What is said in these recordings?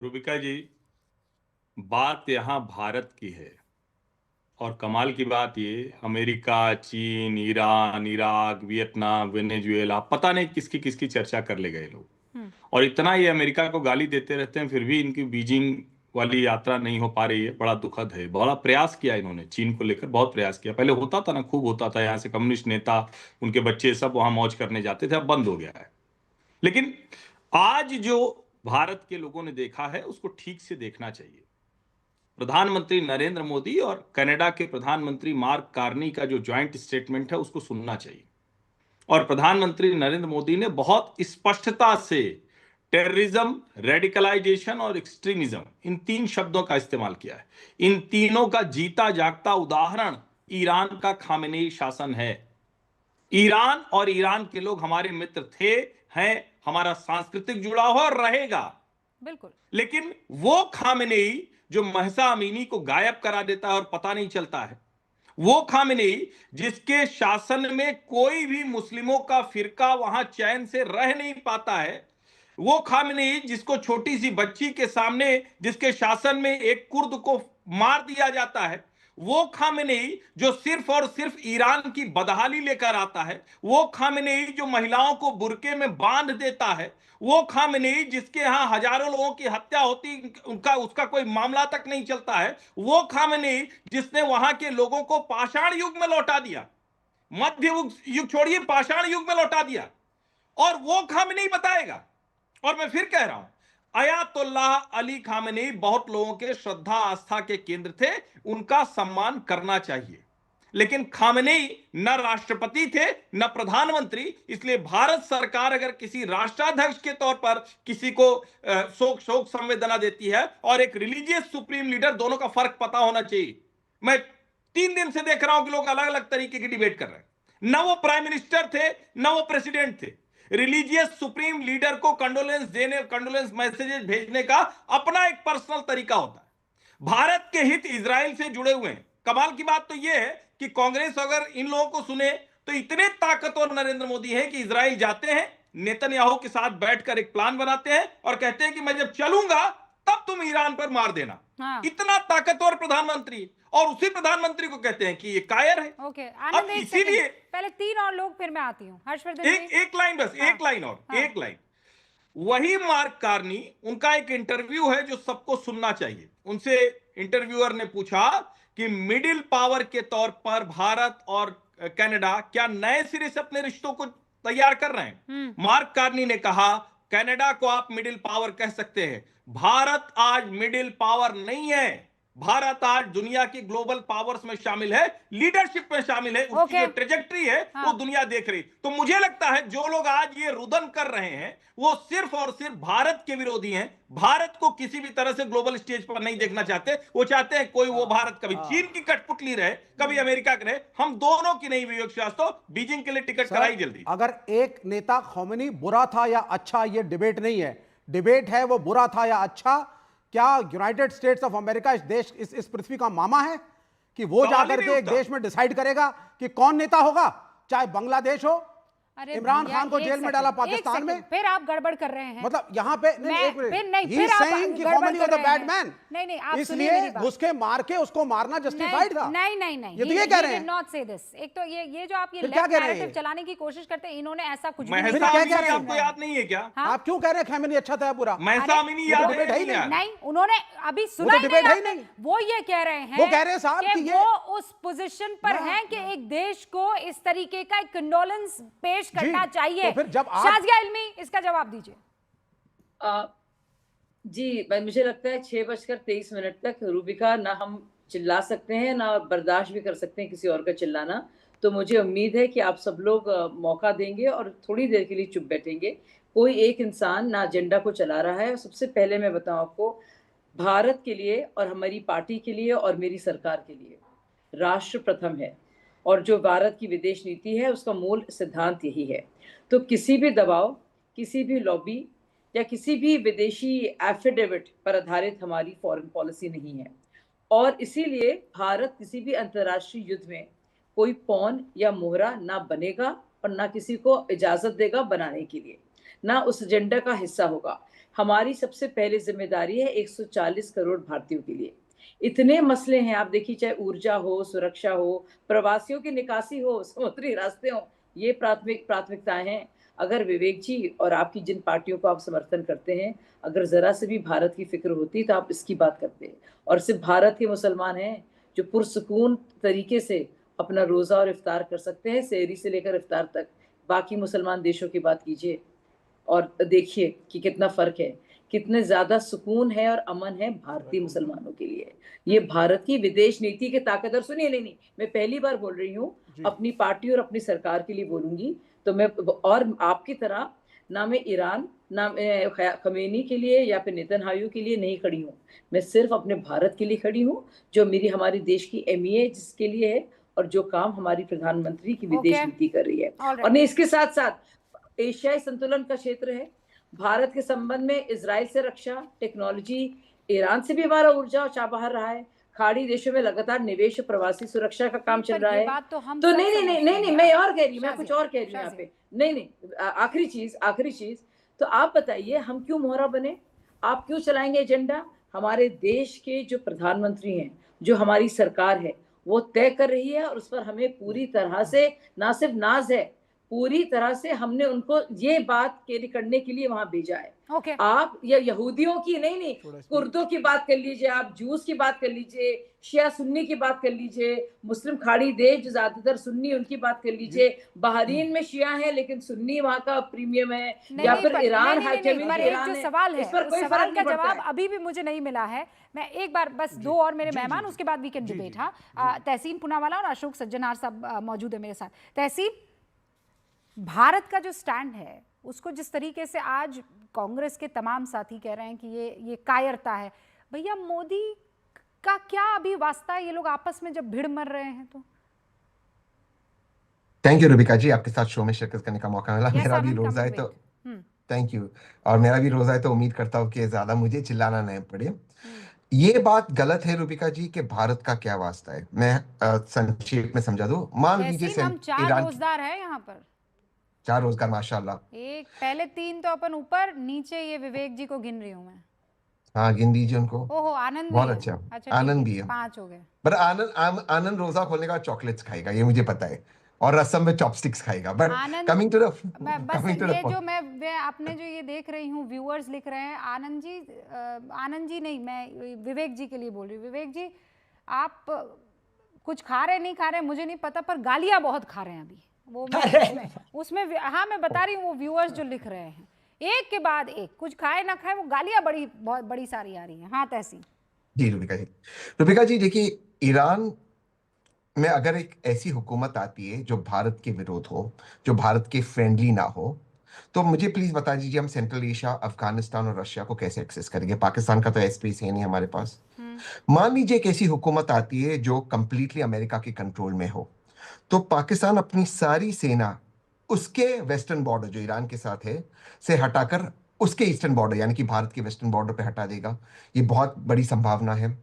रूबिका जी, बात यहाँ भारत की है। और कमाल की बात ये, अमेरिका, चीन, ईरान, इराक, वियतनाम, वेनेजुएला, पता नहीं किसकी किसकी चर्चा कर ले गए लोग। हम्म। और इतना ये अमेरिका को गाली देते रहते हैं, फिर भी इनकी बीजिंग वाली यात्रा नहीं हो पा रही है। बड़ा दुखद है। बड़ा प्रयास किया इन्होंने, चीन को लेकर बहुत प्रयास किया। पहले होता था ना, खूब होता था, यहाँ से कम्युनिस्ट नेता, उनके बच्चे सब वहां मौज करने जाते थे। अब बंद हो गया है। लेकिन आज जो भारत के लोगों ने देखा है, उसको ठीक से देखना चाहिए। प्रधानमंत्री नरेंद्र मोदी और कनाडा के प्रधानमंत्री मार्क कार्नी का जो ज्वाइंट स्टेटमेंट है, उसको सुनना चाहिए। और प्रधानमंत्री नरेंद्र मोदी ने बहुत स्पष्टता से टेररिज्म, रेडिकलाइजेशन और एक्सट्रीमिज्म, इन तीन शब्दों का इस्तेमाल किया है। इन तीनों का जीता जागता उदाहरण ईरान का खामेनेई शासन है। ईरान और ईरान के लोग हमारे मित्र थे, हैं, हमारा सांस्कृतिक जुड़ाव और रहेगा। बिल्कुल। लेकिन वो खामेनेई जो महसा अमीनी को गायब करा देता है और पता नहीं चलता है, वो खामेनेई जिसके शासन में कोई भी मुस्लिमों का फिरका वहां चैन से रह नहीं पाता है, वो खामेनेई जिसको छोटी सी बच्ची के सामने, जिसके शासन में एक कुर्द को मार दिया जाता है, वो खामेनेई जो सिर्फ और सिर्फ ईरान की बदहाली लेकर आता है, वो खामेनेई जो महिलाओं को बुरके में बांध देता है, वो खामेनेई जिसके यहां हजारों लोगों की हत्या होती, उनका उसका कोई मामला तक नहीं चलता है, वो खामेनेई जिसने वहां के लोगों को पाषाण युग में लौटा दिया, मध्य युग छोड़िए, पाषाण युग में लौटा दिया। और वो खामेनेई बताएगा। और मैं फिर कह रहा हूं, अयातुल्लाह अली खामेनेई बहुत लोगों के श्रद्धा आस्था के केंद्र थे, उनका सम्मान करना चाहिए। लेकिन खामेनेई न राष्ट्रपति थे न प्रधानमंत्री। इसलिए भारत सरकार अगर किसी राष्ट्राध्यक्ष के तौर पर किसी को शोक संवेदना देती है, और एक रिलीजियस सुप्रीम लीडर, दोनों का फर्क पता होना चाहिए। मैं 3 दिन से देख रहा हूं कि लोग अलग अलग तरीके की डिबेट कर रहे हैं। न वो प्राइम मिनिस्टर थे, न वो प्रेसिडेंट थे। रिलीजियस सुप्रीम लीडर को कंडोलेंस देने, कंडोलेंस मैसेजेस भेजने का अपना एक पर्सनल तरीका होता है। भारत के हित इजराइल से जुड़े हुए हैं। कमाल की बात तो यह है कि कांग्रेस अगर इन लोगों को सुने, तो इतने ताकतवर नरेंद्र मोदी है कि इजराइल जाते हैं, नेतन्याहू के साथ बैठकर एक प्लान बनाते हैं और कहते हैं कि मैं जब चलूंगा तब तुम ईरान पर मार देना। हाँ। इतना ताकतवर प्रधानमंत्री, और उसी प्रधानमंत्री को कहते हैं कि ये कायर है। ओके अब इसीलिए पहले 3 और लोग, फिर मैं आती हूँ हर्षवर्धन जी। एक लाइन बस, हाँ, एक लाइन और, हाँ। एक लाइन। वही मार्क कार्नी, उनका एक इंटरव्यू है जो सबको सुनना चाहिए। उनसे इंटरव्यूअर ने पूछा कि मिडिल पावर के तौर पर भारत और कनाडा क्या नए सिरे से अपने रिश्तों को तैयार कर रहे हैं। मार्क कार्नी ने कहा, कनाडा को आप मिडिल पावर कह सकते हैं, भारत आज मिडिल पावर नहीं है। भारत आज दुनिया की ग्लोबल पावर्स में शामिल है, लीडरशिप में शामिल है। उसकी जो ट्रेजेक्ट्री है वो दुनिया देख रही। तो मुझे लगता है जो लोग आज ये रुदन कर रहे हैं, वो सिर्फ और सिर्फ भारत के विरोधी हैं। भारत को किसी भी तरह से ग्लोबल स्टेज पर नहीं देखना चाहते। वो चाहते हैं कोई वो भारत कभी चीन की कठपुतली रहे, कभी अमेरिका की रहे, हम दोनों की नहीं। विवेक श्रीवास्तव, बीजिंग के लिए टिकट कराई जल्दी। अगर एक नेता खोमेनी बुरा था या अच्छा, ये डिबेट नहीं है। डिबेट है वो बुरा था या अच्छा। क्या यूनाइटेड स्टेट्स ऑफ अमेरिका इस देश, इस पृथ्वी का मामा है कि वो जाकर के एक देश में डिसाइड करेगा कि कौन नेता होगा? चाहे बांग्लादेश हो, इमरान खान को जेल में डाला पाकिस्तान में, फिर आप गड़बड़ कर रहे हैं। मतलब यहाँ पे इसलिए घुसके मार के उसको मारना जस्टिफाइड था। नहीं, ये तो ये कह रहे हैं। नॉट से दिस। एक तो ये जो आप ये लेफ्ट नैरेटिव चलाने की कोशिश करते हैं, इन्होंने ऐसा कुछ भी नहीं। आपको याद नहीं है क्या? आप क्यों कह रहे हैं खैमनी अच्छा था बुरा? महसा अमीनी याद है? नहीं, उन्होंने अभी सुना नहीं। वो ये कह रहे हैं, वो कह रहे हैं साहब कि वो उस पोजीशन पर हैं कि एक देश को इस तरीके का एक कंडोलेंस पेश करना चाहिए। तो फिर जब शाज़िया इल्मी, इसका जवाब दीजिए। जी, मुझे लगता है 6:23 तक रूबिका, ना हम चिल्ला सकते हैं ना बर्दाश्त भी कर सकते हैं किसी और का चिल्लाना। तो मुझे उम्मीद है कि आप सब लोग मौका देंगे और थोड़ी देर के लिए चुप बैठेंगे। कोई एक इंसान ना एजेंडा को चला रहा है। सबसे पहले मैं बताऊं आपको, भारत के लिए और हमारी पार्टी के लिए और मेरी सरकार के लिए राष्ट्र प्रथम है, और जो भारत की विदेश नीति है उसका मूल सिद्धांत यही है। तो किसी भी दबाव, किसी भी लॉबी या किसी भी विदेशी एफिडेविट पर आधारित हमारी फॉरेन पॉलिसी नहीं है। और इसीलिए भारत किसी भी अंतर्राष्ट्रीय युद्ध में कोई पॉन या मोहरा ना बनेगा और ना किसी को इजाजत देगा बनाने के लिए। ना उस एजेंडा का हिस्सा होगा। हमारी सबसे पहले जिम्मेदारी है 140 करोड़ भारतीयों के लिए। इतने मसले हैं, आप देखिए, चाहे ऊर्जा हो, सुरक्षा हो, प्रवासियों की निकासी हो, समुद्री रास्ते हो, ये प्राथमिकताएं हैं। अगर विवेक जी और आपकी जिन पार्टियों को आप समर्थन करते हैं, अगर जरा से भी भारत की फिक्र होती तो आप इसकी बात करते। और सिर्फ भारत के मुसलमान हैं जो पुरसुकून तरीके से अपना रोजा और इफ्तार कर सकते हैं, सहरी से लेकर इफ्तार तक। बाकी मुसलमान देशों की बात कीजिए और देखिए कि कितना फर्क है, कितने ज्यादा सुकून है और अमन है भारतीय मुसलमानों के लिए। ये भारत की विदेश नीति के ताकत। और सुनिए, नहीं, मैं पहली बार बोल रही हूँ, अपनी पार्टी और अपनी सरकार के लिए बोलूंगी, तो मैं और आपकी तरह ना मैं ईरान, ना मैं खमेनी के लिए या फिर नेतन्याहू के लिए नहीं खड़ी हूँ। मैं सिर्फ अपने भारत के लिए खड़ी हूँ, जो हमारी देश की अहमियत है, जिसके लिए है, और जो काम हमारी प्रधानमंत्री की विदेश नीति कर रही है। और नहीं, इसके साथ साथ एशियाई संतुलन का क्षेत्र है। भारत के संबंध में इजराइल से रक्षा, टेक्नोलॉजी, ईरान से भी हमारा ऊर्जा और चाबहार रहा है। खाड़ी देशों में लगातार निवेश, प्रवासी सुरक्षा का काम चल रहा है। तो नहीं, मैं और कह रही हूँ, मैं कुछ और कह रही हूँ यहाँ पे। नहीं, आखिरी चीज, तो आप बताइए, हम क्यों मोहरा बने? आप क्यों चलाएंगे एजेंडा? हमारे देश के जो प्रधानमंत्री हैं, जो हमारी सरकार है, वो तय कर रही है, और उस पर हमें पूरी तरह से ना सिर्फ नाज है, पूरी तरह से हमने उनको ये बात करने के लिए वहां भेजा है। आप या यहूदियों की नहीं, कुर्दों की बात कर लीजिए, आप जूस की बात कर लीजिए, शिया सुन्नी की बात कर लीजिए, मुस्लिम खाड़ी देश जो ज्यादातर सुन्नी, उनकी बात कर लीजिए। बहरीन में शिया है लेकिन सुन्नी वहां का प्रीमियम है, या फिर ईरान है, सवाल है, उस सवाल का जवाब अभी भी मुझे नहीं मिला है। मैं एक बार बस दो और मेरे मेहमान, उसके बाद वी कैन डिबेट। हाँ, तहसीन पुनावाला और अशोक सज्जनार साहब मौजूद है मेरे साथ। तहसीन, भारत का जो स्टैंड है, उसको जिस तरीके से आज कांग्रेस के तमाम साथी कह रहे हैं कि ये कायरता है, भैया मोदी का क्या अभी वास्ता है? ये लोग आपस में जब भिड़ मर रहे हैं तो। थैंक यू रुबिका जी, आपके साथ शो में शिरकत करने का मौका मिला। मेरा भी रोजा है तो थैंक यू, और मेरा भी रोजा है तो उम्मीद करता हूँ कि ज्यादा मुझे चिल्लाना नहीं पड़े। ये बात गलत है रुबिका जी कि भारत का क्या वास्ता है। मैं संक्षेप में समझा दूं। मान लीजिए हम 4 रोजगार है यहाँ पर, 4 रोजगार माशाल्लाह। एक पहले 3 तो अपन ऊपर, नीचे ये विवेक जी को गिन रही हूँ मैं। हाँ, गिन दीजिए उनको। ओहो, आनंद बहुत भी अच्छा, अच्छा आनंद भी है। 5 हो गए। पर आनंद रोजा खोलने का चॉकलेट्स खाएगा, ये मुझे पता है, और रसम में चॉपस्टिक्स खाएगा। बट कमिंग टू द जो मैं आपने जो ये देख रही हूँ, व्यूअर्स लिख रहे हैं, आनंद जी नहीं, मैं विवेक जी के लिए बोल रही हूँ। विवेक जी, आप कुछ खा रहे नहीं खा रहे मुझे नहीं पता, पर गालियां बहुत खा रहे हैं अभी। वो उसमें हाँ, मैं बता रही हूँ, वो व्यूअर्स जो लिख रहे हैं, एक के बाद एक, कुछ खाए ना खाए, वो गालियां बहुत बड़ी सारी आ रही हैं। हाँ तहसीन जी। रुबिका जी देखिए, ईरान में अगर एक ऐसी हुकूमत आती है जो भारत के विरोध हो, जो भारत के फ्रेंडली ना हो, तो मुझे प्लीज बता दीजिए हम सेंट्रल एशिया, अफगानिस्तान और रशिया को कैसे एक्सेस करेंगे? पाकिस्तान का तो स्पेस है नहीं हमारे पास। मान लीजिए एक ऐसी हुकूमत आती है जो कंप्लीटली अमेरिका के कंट्रोल में हो, तो पाकिस्तान अपनी सारी सेना उसके वेस्टर्न बॉर्डर जो ईरान के साथ है से हटाकर उसके ईस्टर्न बॉर्डर यानी कि भारत के वेस्टर्न बॉर्डर पे हटा देगा। ये बहुत बड़ी संभावना है।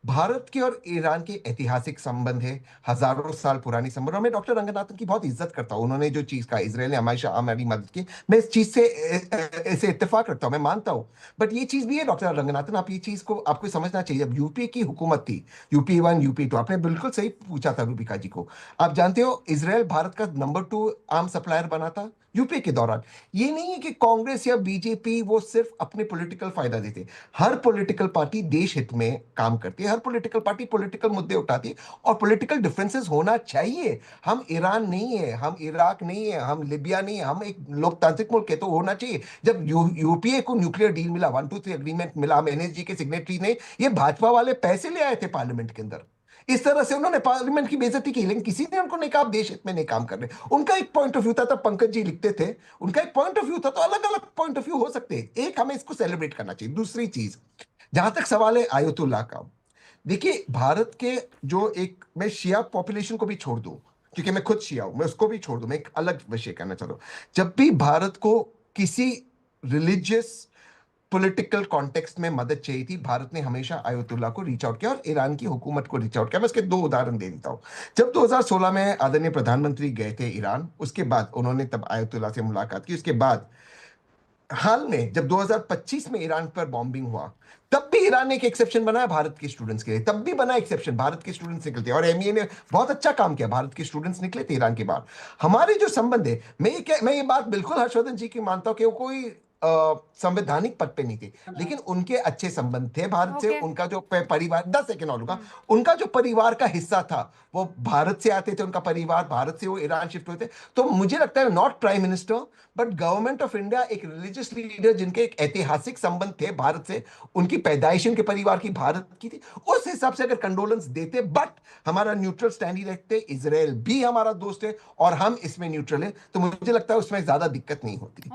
भारत के और ईरान के ऐतिहासिक संबंध है, हजारों साल पुरानी संबंध। और मैं डॉक्टर रंगनाथन की बहुत इज्जत करता हूं, उन्होंने जो चीज कहा, इसराइल ने हमेशा हमारी मदद की, मैं इस चीज से ऐसे इत्तेफाक रखता हूं, मैं मानता हूं। बट ये चीज भी है डॉक्टर रंगनाथन, आप ये चीज को आपको समझना चाहिए। जब यूपीए की हुकूमत थी, यूपीए 1 यूपीए 2, आपने बिल्कुल सही पूछा था रूबिका जी को। आप जानते हो इसराइल भारत का नंबर 2 आर्म सप्लायर बना था यूपीए के दौरान। ये नहीं है कि कांग्रेस या बीजेपी वो सिर्फ अपने पॉलिटिकल फायदा देते, हर पॉलिटिकल पार्टी देश हित में काम करती है, हर पॉलिटिकल पार्टी पॉलिटिकल मुद्दे उठाती है, और पॉलिटिकल डिफरेंसेस होना चाहिए। हम ईरान नहीं है, हम इराक नहीं है, हम लिबिया नहीं है, हम एक लोकतांत्रिक मुल्क है, तो होना चाहिए। जब यूपीए को न्यूक्लियर डील मिला, 1, 2, 3 एग्रीमेंट मिला, हम एनएसजी के सिग्नेटरी ने, ये भाजपा वाले पैसे ले आए थे पार्लियामेंट के अंदर, इस तरह से उन्होंने पार्लियामेंट की बेइज्जती की, लेकिन किसी ने उनको नहीं कहा आप देश हित में नहीं काम कर रहे। उनका एक पॉइंट ऑफ व्यू था, तब पंकज जी लिखते थे, उनका एक पॉइंट ऑफ व्यू था, तो अलग अलग पॉइंट ऑफ व्यू हो सकते हैं। एक, हमें इसको सेलिब्रेट करना चाहिए। दूसरी चीज, जहां तक सवाल है आयतुल्लाह का, देखिए भारत के जो एक, मैं शिया पॉपुलेशन को भी छोड़ दूं क्योंकि मैं खुद शिया हूं, मैं उसको भी छोड़ दूं, मैं एक अलग विषय कहना चाह रहा हूं। जब भी भारत को किसी रिलीजियस पॉलिटिकल कॉन्टेक्स्ट में मदद चाहिए थी, भारत ने हमेशा आयतुल्लाह को रीच आउट किया और ईरान की हुकूमत को रीच आउट किया। मैं इसके 2 उदाहरण दे देता हूं। जब 2016 में आदरणीय प्रधानमंत्री गए थे ईरान, उसके बाद उन्होंने तब आयतुल्लाह से मुलाकात की, उसके बाद हाल में जब 2025 में ईरान पर बॉम्बिंग हुआ, तब भी ईरान ने एक एक्सेप्शन बनाया भारत के स्टूडेंट्स के लिए, तब भी बना एक्सेप्शन, भारत के स्टूडेंट्स निकले थे और एमईए ने बहुत अच्छा काम किया, भारत के स्टूडेंट्स निकले थे ईरान के बाहर। हमारे जो संबंध है, मैं ये बात बिल्कुल हर्षवर्धन जी की मानता हूं कि वो कोई संवैधानिक पद पे नहीं थे, लेकिन उनके अच्छे संबंध थे भारत से। Okay. उनका जो परिवार, 10 सेकंड और लूंगा, उनका जो परिवार का हिस्सा था वो भारत से आते थे, उनका परिवार भारत से वो ईरान शिफ्ट हुए थे। तो मुझे लगता है not prime minister but government of India, एक रिलीजियस लीडर जिनके एक ऐतिहासिक संबंध थे भारत से, उनकी पैदाइश उनके परिवार की भारत की थी, उस हिसाब से अगर कंडोलेंस देते, बट हमारा न्यूट्रल स्टैंड ही रखते, इजराइल भी हमारा दोस्त है और हम इसमें न्यूट्रल है, तो मुझे लगता है उसमें ज्यादा दिक्कत नहीं होती।